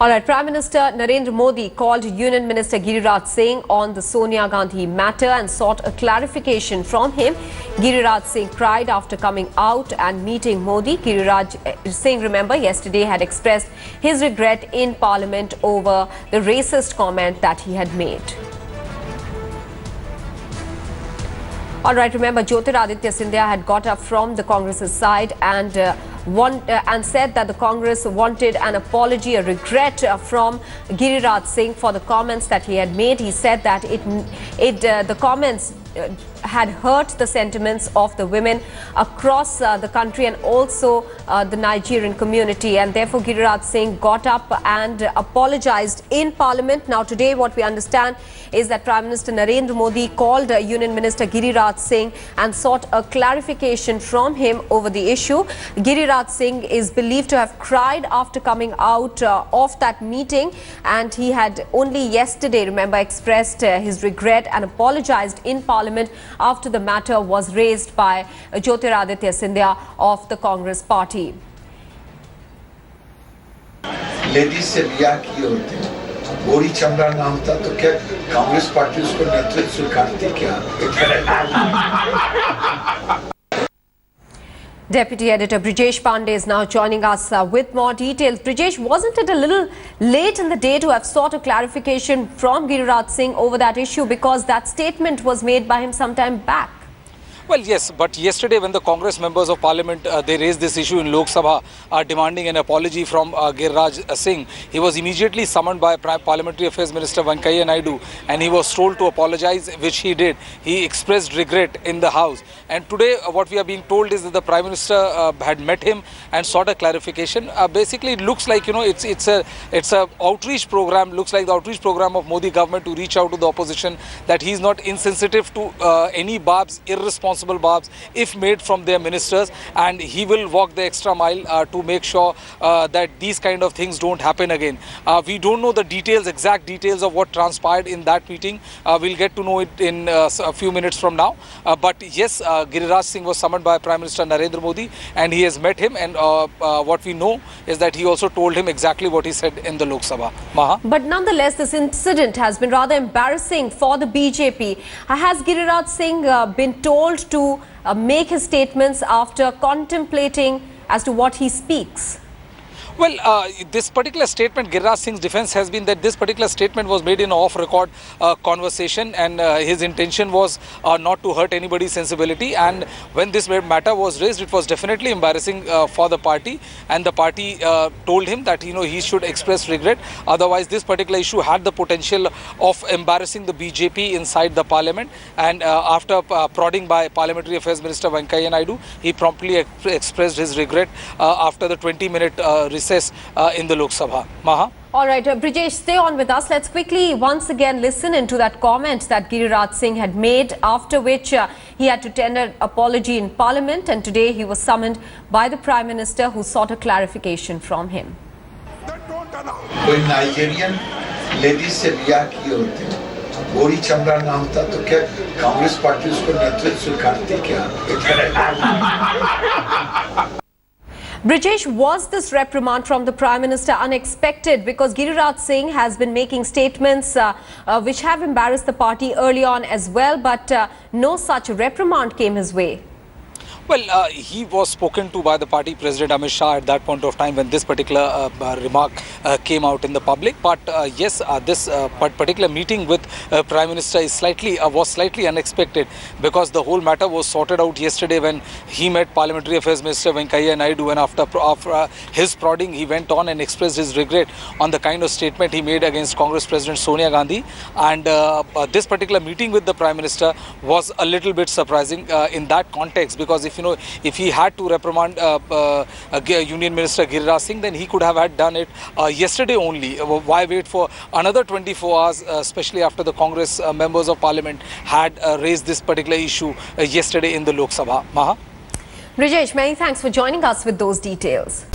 All right, Prime Minister Narendra Modi called Union Minister Giriraj Singh on the Sonia Gandhi matter and sought a clarification from him. Giriraj Singh cried after coming out and meeting Modi. Giriraj Singh, remember, yesterday had expressed his regret in Parliament over the racist comment that he had made. All right, remember, Giriraj Singh had got up from the Congress's side and said that the Congress wanted an apology, a regret from Giriraj Singh for the comments that he had made. He said that the comments had hurt the sentiments of the women across the country and also the Nigerian community, and therefore Giriraj Singh got up and apologized in Parliament. Now today what we understand is that Prime Minister Narendra Modi called Union Minister Giriraj Singh and sought a clarification from him over the issue. Giriraj Singh is believed to have cried after coming out of that meeting, and he had only yesterday, remember, expressed his regret and apologized in Parliament after the matter was raised by Giriraj Singh of the Congress party. Ladies से ब्याह किए होते, गोरी चमड़ा ना होता तो क्या कांग्रेस पार्टी उसको नेतृत्व स्वीकारती क्या? Deputy Editor Brijesh Pandey is now joining us with more details. Brijesh, wasn't it a little late in the day to have sought a clarification from Giriraj Singh over that issue, because that statement was made by him some time back? Well, yes, but yesterday when the Congress members of Parliament, they raised this issue in Lok Sabha, demanding an apology from Giriraj Singh, he was immediately summoned by Parliamentary Affairs Minister Venkaiah Naidu, and he was told to apologize, which he did. He expressed regret in the House. And today what we are being told is that the Prime Minister had met him and sought a clarification. Basically, it looks like, it's a outreach program, looks like the outreach program of Modi government to reach out to the opposition, that he is not insensitive to any barbs, irresponsible barbs if made from their ministers, and he will walk the extra mile to make sure that these kind of things don't happen again. We don't know the details, exact details of what transpired in that meeting. We'll get to know it in a few minutes from now. But yes, Giriraj Singh was summoned by Prime Minister Narendra Modi, and he has met him, and what we know is that he also told him exactly what he said in the Lok Sabha. Maha? But nonetheless, this incident has been rather embarrassing for the BJP. Has Giriraj Singh been told to make his statements after contemplating as to what he speaks? Well, this particular statement, Giriraj Singh's defense has been that this particular statement was made in an off-record conversation, and his intention was not to hurt anybody's sensibility. And when this matter was raised, it was definitely embarrassing for the party, and the party told him that he should express regret. Otherwise, this particular issue had the potential of embarrassing the BJP inside the parliament. And after prodding by Parliamentary Affairs Minister Venkaiah Naidu, he promptly expressed his regret after the 20-minute recess in the Lok Sabha. Maha? All right, Brijesh, stay on with us. Let's quickly once again listen into that comment that Giriraj Singh had made, after which he had to tender apology in Parliament, and today he was summoned by the Prime Minister, who sought a clarification from him. कोई Nigerian ladies से ब्याह किए होते, गोरी चमड़ा ना होता तो क्या कांग्रेस पार्टी उसको नेतृत्व स्वीकारती क्या? Brijesh, was this reprimand from the Prime Minister unexpected? Because Giriraj Singh has been making statements which have embarrassed the party early on as well, but no such reprimand came his way. Well, he was spoken to by the party President Amit Shah at that point of time when this particular remark came out in the public. But yes, this particular meeting with Prime Minister is was slightly unexpected, because the whole matter was sorted out yesterday when he met Parliamentary Affairs Minister Venkaiah Naidu, and after his prodding, he went on and expressed his regret on the kind of statement he made against Congress President Sonia Gandhi. And this particular meeting with the Prime Minister was a little bit surprising in that context, because if he had to reprimand Union Minister Giriraj Singh, then he could have done it yesterday only. Why wait for another 24 hours, especially after the Congress members of Parliament had raised this particular issue yesterday in the Lok Sabha? Maha? Brijesh, many thanks for joining us with those details.